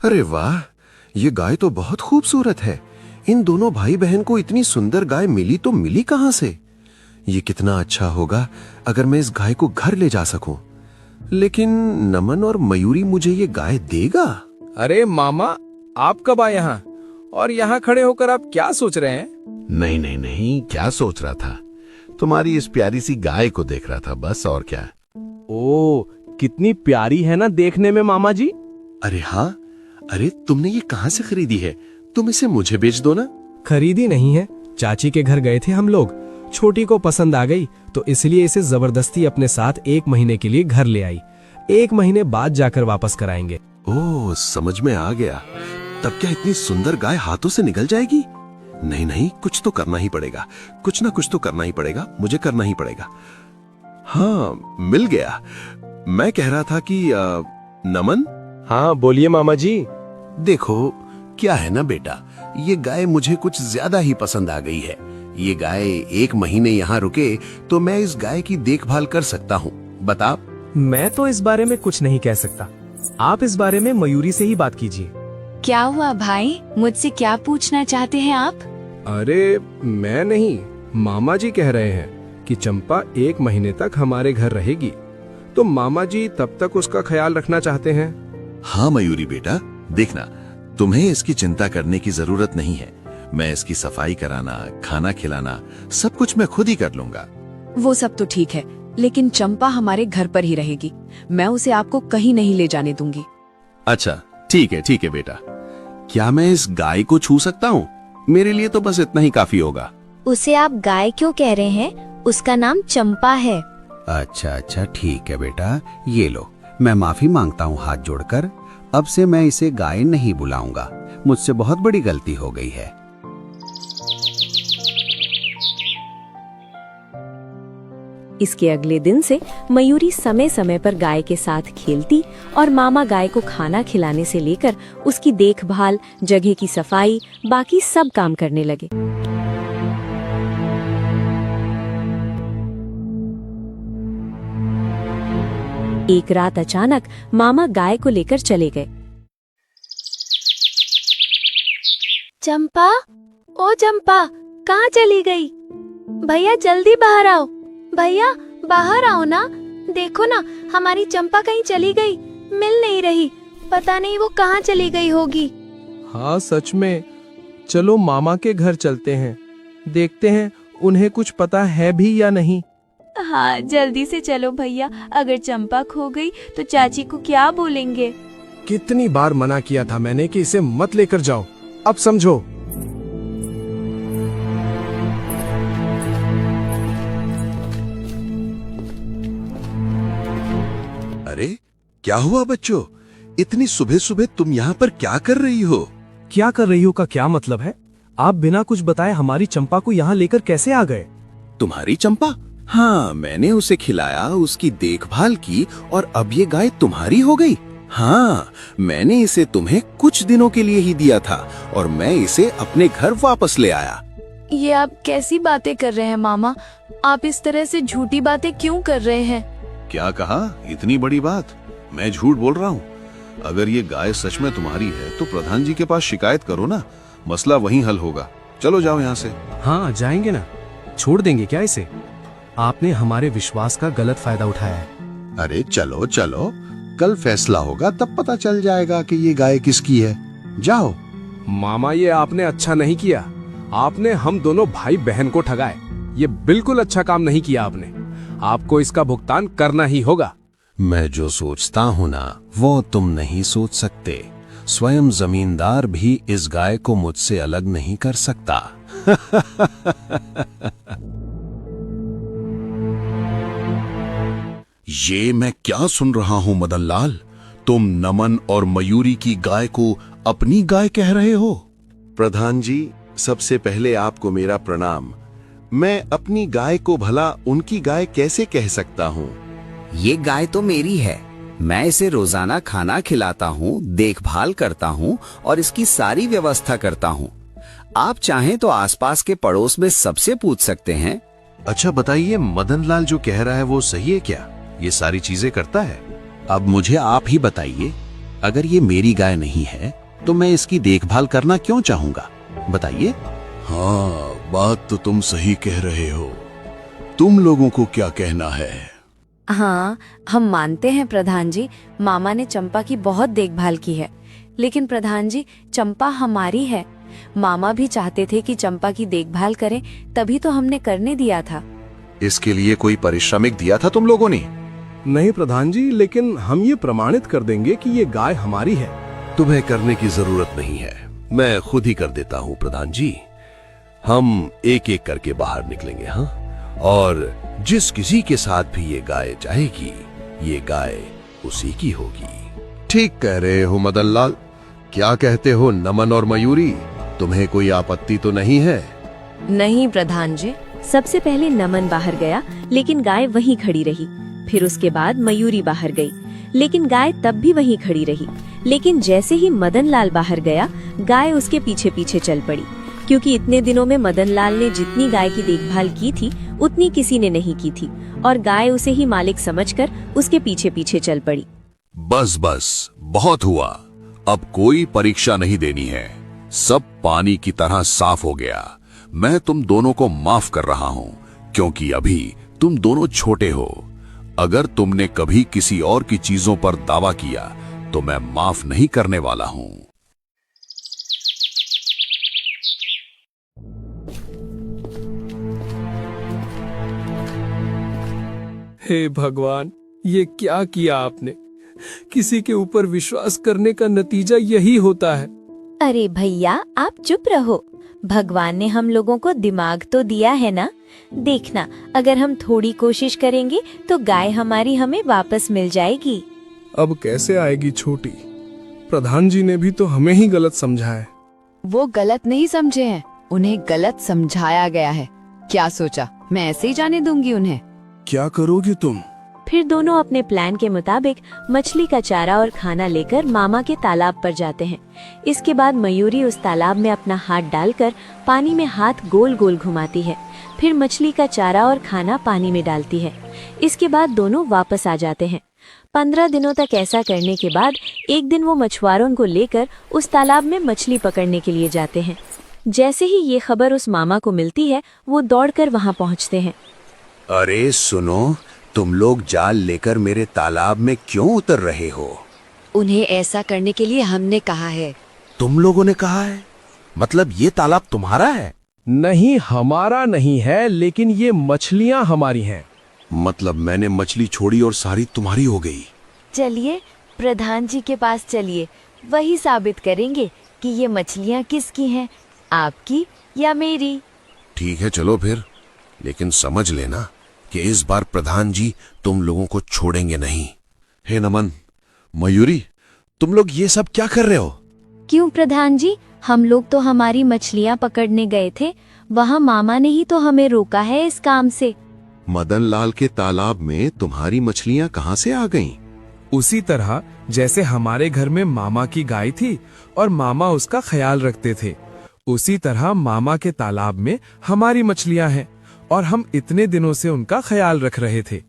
अरे वाह, ये गाय तो बहुत खूबसूरत है। इन दोनों भाई बहन को इतनी सुंदर गाय मिली तो मिली कहां से? ये कितना अच्छा होगा अगर मैं इस गाय को घर ले जा सकूं। लेकिन नमन और मयूरी मुझे ये गाय देगा? अरे मामा, आप कब आए यहाँ? और यहाँ खड़े होकर आप क्या सोच रहे हैं? नहीं नहीं नहीं, क्या सोच रहा था? तुम्हारी इस प्यारी सी गाय को देख रहा था, बस और क्या। ओ, कितनी प्यारी है ना देखने में मामा जी। अरे हाँ, अरे तुमने ये कहां से खरीदी है? तुम इसे मुझे बेच दो ना। खरीदी नहीं है, चाची के घर गए थे हम लोग। छोटी को पसंद आ गई तो इसलिए इसे जबरदस्ती अपने साथ 1 महीने के लिए घर ले आई। 1 महीने बाद जाकर वापस कराएंगे। ओह, समझ में आ गया। तब क्या इतनी सुंदर गाय हाथों से निकल जाएगी? नहीं नहीं, कुछ तो करना ही पड़ेगा। कुछ ना कुछ तो करना ही पड़ेगा, मुझे करना ही पड़ेगा। हाँ, मिल गया। मैं कह रहा था कि नमन। हाँ बोलिए मामा जी। देखो, क्या है ना बेटा, ये गाय मुझे कुछ ज्यादा ही पसंद आ गई है। ये गाय 1 महीने यहाँ रुके तो मैं इस गाय की देखभाल कर सकता हूँ। बता। मैं तो इस बारे में कुछ नहीं कह सकता, आप इस बारे में मयूरी से ही बात कीजिए। क्या हुआ भाई, मुझसे क्या पूछना चाहते हैं आप? अरे मैं नहीं, मामा जी कह रहे हैं कि चंपा 1 महीने तक हमारे घर रहेगी, तो मामा जी तब तक उसका ख्याल रखना चाहते हैं। हाँ मयूरी बेटा, देखना, तुम्हें इसकी चिंता करने की जरूरत नहीं है। मैं इसकी सफाई कराना, खाना खिलाना, सब कुछ मैं खुद ही कर लूंगा। वो सब तो ठीक है, लेकिन चंपा हमारे घर पर ही रहेगी। मैं उसे आपको कहीं नहीं ले जाने दूंगी। अच्छा ठीक है बेटा। क्या मैं इस गाय को छू सकता हूँ? मेरे लिए तो बस इतना ही काफी होगा। उसे आप गाय क्यों कह रहे हैं? उसका नाम चंपा है। अच्छा ठीक है बेटा, ये लो, मैं माफी मांगता हूँ हाथ जोड़कर। अब से मैं इसे गाय नहीं बुलाऊंगा, मुझसे बहुत बड़ी गलती हो गई है। इसके अगले दिन से मयूरी समय समय पर गाय के साथ खेलती और मामा गाय को खाना खिलाने से लेकर उसकी देखभाल, जगह की सफाई, बाकी सब काम करने लगे। एक रात अचानक मामा गाय को लेकर चले गए। चंपा, ओ चंपा, कहाँ चली गई? भैया जल्दी बाहर आओ, भैया बाहर आओ ना। देखो ना, हमारी चंपा कहीं चली गई, मिल नहीं रही। पता नहीं वो कहाँ चली गई होगी। हाँ सच में, चलो मामा के घर चलते हैं, देखते हैं उन्हें कुछ पता है भी या नहीं। हाँ जल्दी से चलो भैया, अगर चंपा खो गई तो चाची को क्या बोलेंगे? कितनी बार मना किया था मैंने कि इसे मत लेकर जाओ, अब समझो। अरे क्या हुआ बच्चों, इतनी सुबह सुबह तुम यहाँ पर क्या कर रही हो? क्या कर रही हो का क्या मतलब है? आप बिना कुछ बताए हमारी चंपा को यहाँ लेकर कैसे आ गए? तुम्हारी चंपा? हाँ, मैंने उसे खिलाया, उसकी देखभाल की और अब ये गाय तुम्हारी हो गई। हाँ, मैंने इसे तुम्हें कुछ दिनों के लिए ही दिया था और मैं इसे अपने घर वापस ले आया। ये आप कैसी बातें कर रहे हैं मामा? आप इस तरह से झूठी बातें क्यों कर रहे हैं? क्या कहा? इतनी बड़ी बात? मैं झूठ बोल रहा हूँ? अगर ये गाय सच में तुम्हारी है तो प्रधान जी के पास शिकायत करो ना, मसला वहीं हल होगा। चलो जाओ यहाँ से। हाँ जाएंगे ना, छोड़ देंगे क्या इसे? आपने हमारे विश्वास का गलत फायदा उठाया है। अरे चलो चलो, कल फैसला होगा, तब पता चल जाएगा कि ये गाय किसकी है। जाओ। मामा ये आपने अच्छा नहीं किया, आपने हम दोनों भाई बहन को ठगाए। ये बिल्कुल अच्छा काम नहीं किया आपने, आपको इसका भुगतान करना ही होगा। मैं जो सोचता हूँ ना, वो तुम नहीं सोच सकते। स्वयं जमींदार भी इस गाय को मुझसे अलग नहीं कर सकता। ये मैं क्या सुन रहा हूँ मदनलाल? तुम नमन और मयूरी की गाय को अपनी गाय कह रहे हो? प्रधान जी, सबसे पहले आपको मेरा प्रणाम। मैं अपनी गाय को भला उनकी गाय कैसे कह सकता हूँ? ये गाय तो मेरी है, मैं इसे रोजाना खाना खिलाता हूँ, देखभाल करता हूँ और इसकी सारी व्यवस्था करता हूँ। आप चाहें तो आसपास के पड़ोस में सबसे पूछ सकते हैं। अच्छा बताइए, मदनलाल जो कह रहा है वो सही है क्या? ये सारी चीजें करता है? अब मुझे आप ही बताइए। अगर ये मेरी गाय नहीं है तो मैं इसकी देखभाल करना क्यों चाहूंगा, बताइए। हाँ, बात तो तुम सही कह रहे हो। तुम लोगों को क्या कहना है? हाँ, हम मानते हैं प्रधान जी, मामा ने चंपा की बहुत देखभाल की है, लेकिन प्रधान जी चंपा हमारी है। मामा भी चाहते थे कि चंपा की देखभाल करें, तभी तो हमने करने दिया था। इसके लिए कोई पारिश्रमिक दिया था तुम लोगों ने? नहीं प्रधान जी, लेकिन हम ये प्रमाणित कर देंगे कि ये गाय हमारी है। तुम्हें करने की जरूरत नहीं है, मैं खुद ही कर देता हूँ प्रधान जी। हम एक एक करके बाहर निकलेंगे, हाँ? और जिस किसी के साथ भी ये गाय जाएगी, ये गाय उसी की होगी। ठीक कह रहे हो मदन लाल। क्या कहते हो नमन और मयूरी, तुम्हें कोई आपत्ति तो नहीं है? नहीं प्रधान जी। सबसे पहले नमन बाहर गया, लेकिन गाय वहीं खड़ी रही। फिर उसके बाद मयूरी बाहर गई, लेकिन गाय तब भी वहीं खड़ी रही। लेकिन जैसे ही मदन लाल बाहर गया, गाय उसके पीछे पीछे चल पड़ी, क्योंकि इतने दिनों में मदन लाल ने जितनी गाय की देखभाल की थी उतनी किसी ने नहीं की थी, और गाय उसे ही मालिक समझकर उसके पीछे पीछे चल पड़ी। बस बस, बहुत हुआ। अब कोई परीक्षा नहीं देनी है, सब पानी की तरह साफ हो गया। मैं तुम दोनों को माफ कर रहा हूं, क्योंकि अभी तुम दोनों छोटे हो। अगर तुमने कभी किसी और की चीजों पर दावा किया तो मैं माफ नहीं करने वाला हूं। हे भगवान, ये क्या किया आपने? किसी के ऊपर विश्वास करने का नतीजा यही होता है। अरे भैया आप चुप रहो, भगवान ने हम लोगों को दिमाग तो दिया है ना। देखना, अगर हम थोड़ी कोशिश करेंगे तो गाय हमारी हमें वापस मिल जाएगी। अब कैसे आएगी छोटी? प्रधान जी ने भी तो हमें ही गलत समझा है। वो गलत नहीं समझे हैं, उन्हें गलत समझाया गया है। क्या सोचा मैं ऐसे ही जाने दूंगी उन्हें? क्या करोगी तुम? फिर दोनों अपने प्लान के मुताबिक मछली का चारा और खाना लेकर मामा के तालाब पर जाते हैं। इसके बाद मयूरी उस तालाब में अपना हाथ डालकर पानी में हाथ गोल गोल घुमाती है, फिर मछली का चारा और खाना पानी में डालती है। इसके बाद दोनों वापस आ जाते हैं। 15 दिनों तक ऐसा करने के बाद एक दिन वो मछुआरों को लेकर उस तालाब में मछली पकड़ने के लिए जाते हैं। जैसे ही ये खबर उस मामा को मिलती है, वो दौड़कर वहाँ पहुँचते हैं। अरे सुनो, तुम लोग जाल लेकर मेरे तालाब में क्यों उतर रहे हो? उन्हें ऐसा करने के लिए हमने कहा है। तुम लोगों ने कहा है? मतलब ये तालाब तुम्हारा है? नहीं, हमारा नहीं है, लेकिन ये मछलियाँ हमारी हैं। मतलब मैंने मछली छोड़ी और सारी तुम्हारी हो गई? चलिए प्रधान जी के पास चलिए, वही साबित करेंगे कि ये मछलियाँ किसकी हैं, आपकी या मेरी। ठीक है, चलो फिर, लेकिन समझ लेना कि इस बार प्रधान जी तुम लोगों को छोड़ेंगे नहीं। हे नमन, मयूरी, तुम लोग ये सब क्या कर रहे हो? क्यों प्रधान जी, हम लोग तो हमारी मछलियाँ पकड़ने गए थे, वहाँ मामा ने ही तो हमें रोका है इस काम से। मदन लाल के तालाब में तुम्हारी मछलियाँ कहाँ से आ गईं? उसी तरह जैसे हमारे घर में मामा की गाय थी और मामा उसका ख्याल रखते थे, उसी तरह मामा के तालाब में हमारी मछलियाँ हैं और हम इतने दिनों से उनका ख्याल रख रहे थे।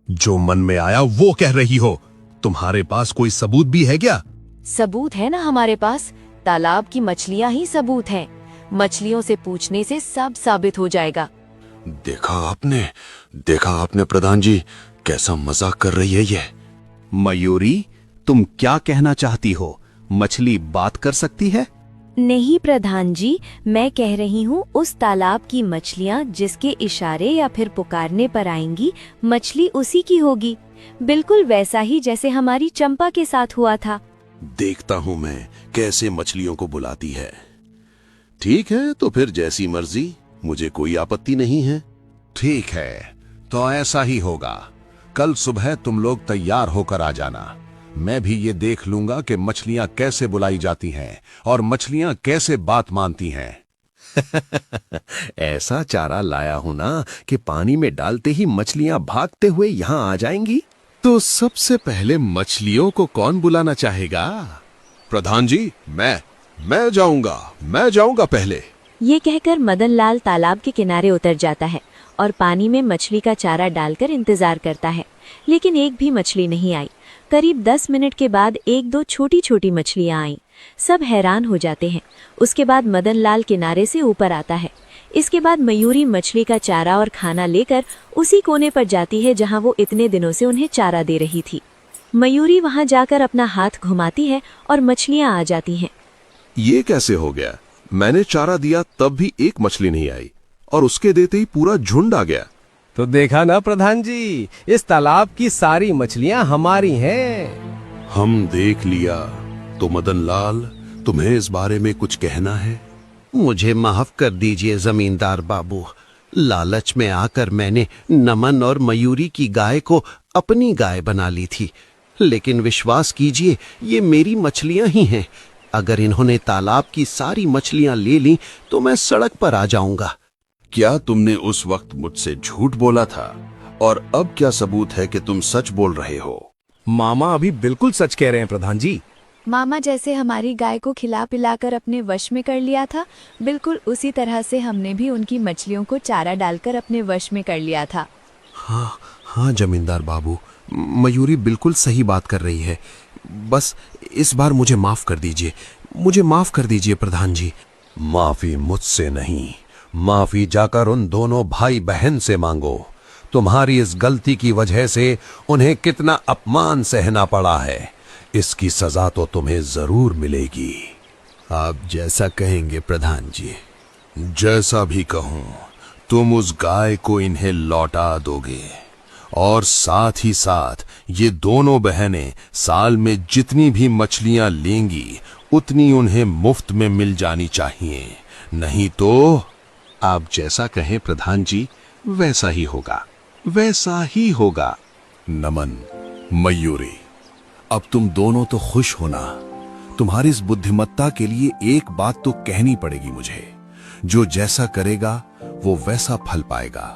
जो मन में आया वो कह रही हो। तुम्हारे पास कोई सबूत भी है क्या? सबूत है ना हमारे पास, तालाब की मछलियाँ ही सबूत हैं। मछलियों से पूछने से सब साबित हो जाएगा। देखा आपने प्रधान जी, कैसा मजाक कर रही है ये। मयूरी, तुम क्या कहना चाहती हो? मछली बात कर सकती है? नहीं प्रधान जी, मैं कह रही हूँ उस तालाब की मछलियाँ जिसके इशारे या फिर पुकारने पर आएंगी, मछली उसी की होगी, बिल्कुल वैसा ही जैसे हमारी चंपा के साथ हुआ था। देखता हूँ मैं कैसे मछलियों को बुलाती है। ठीक है, तो फिर जैसी मर्जी, मुझे कोई आपत्ति नहीं है। ठीक है, तो ऐसा ही होगा। कल सुबह तुम लोग तैयार होकर आ जाना। मैं भी ये देख लूंगा कि मछलियां कैसे बुलाई जाती हैं और मछलियां कैसे बात मानती हैं। ऐसा चारा लाया हूं ना कि पानी में डालते ही मछलियां भागते हुए यहाँ आ जाएंगी। तो सबसे पहले मछलियों को कौन बुलाना चाहेगा? प्रधान जी, मैं जाऊंगा पहले। ये कहकर मदन लाल तालाब के किनारे उतर जाता है और पानी में मछली का चारा डालकर इंतजार करता है, लेकिन एक भी मछली नहीं आई। करीब 10 मिनट के बाद एक दो छोटी छोटी मछलियां आईं। सब हैरान हो जाते हैं। उसके बाद मदन लाल किनारे से ऊपर आता है। इसके बाद मयूरी मछली का चारा और खाना लेकर उसी कोने पर जाती है जहां वो इतने दिनों से उन्हें चारा दे रही थी। मयूरी वहां जाकर अपना हाथ घुमाती है और मछलियां आ जाती हैं। ये कैसे हो गया? मैंने चारा दिया तब भी एक मछली नहीं आई और उसके देते ही पूरा झुंड आ गया। तो देखा ना प्रधान जी, इस तालाब की सारी मछलियां हमारी हैं। हम देख लिया। तो मदन लाल, तुम्हें इस बारे में कुछ कहना है? मुझे माफ कर दीजिए जमींदार बाबू। लालच में आकर मैंने नमन और मयूरी की गाय को अपनी गाय बना ली थी, लेकिन विश्वास कीजिए ये मेरी मछलियां ही हैं। अगर इन्होंने तालाब की सारी मछलियां ले ली तो मैं सड़क पर आ जाऊंगा। क्या तुमने उस वक्त मुझसे झूठ बोला था? और अब क्या सबूत है कि तुम सच बोल रहे हो? मामा अभी बिल्कुल सच कह रहे हैं प्रधान जी। मामा जैसे हमारी गाय को खिला पिलाकर अपने वश में कर लिया था, बिल्कुल उसी तरह से हमने भी उनकी मछलियों को चारा डालकर अपने वश में कर लिया था। हाँ जमींदार बाबू, मयूरी बिल्कुल सही बात कर रही है। बस इस बार मुझे माफ कर दीजिए, मुझे माफ कर दीजिए प्रधान जी। माफी मुझसे नहीं, माफी जाकर उन दोनों भाई बहन से मांगो। तुम्हारी इस गलती की वजह से उन्हें कितना अपमान सहना पड़ा है। इसकी सजा तो तुम्हें जरूर मिलेगी। आप जैसा कहेंगे प्रधान जी। जैसा भी कहूं, तुम उस गाय को इन्हें लौटा दोगे और साथ ही साथ ये दोनों बहनें साल में जितनी भी मछलियां लेंगी उतनी उन्हें मुफ्त में मिल जानी चाहिए। नहीं तो आप जैसा कहें प्रधान जी, वैसा ही होगा, वैसा ही होगा। नमन, मयूरी, अब तुम दोनों तो खुश होना। तुम्हारी इस बुद्धिमत्ता के लिए एक बात तो कहनी पड़ेगी मुझे। जो जैसा करेगा वो वैसा फल पाएगा।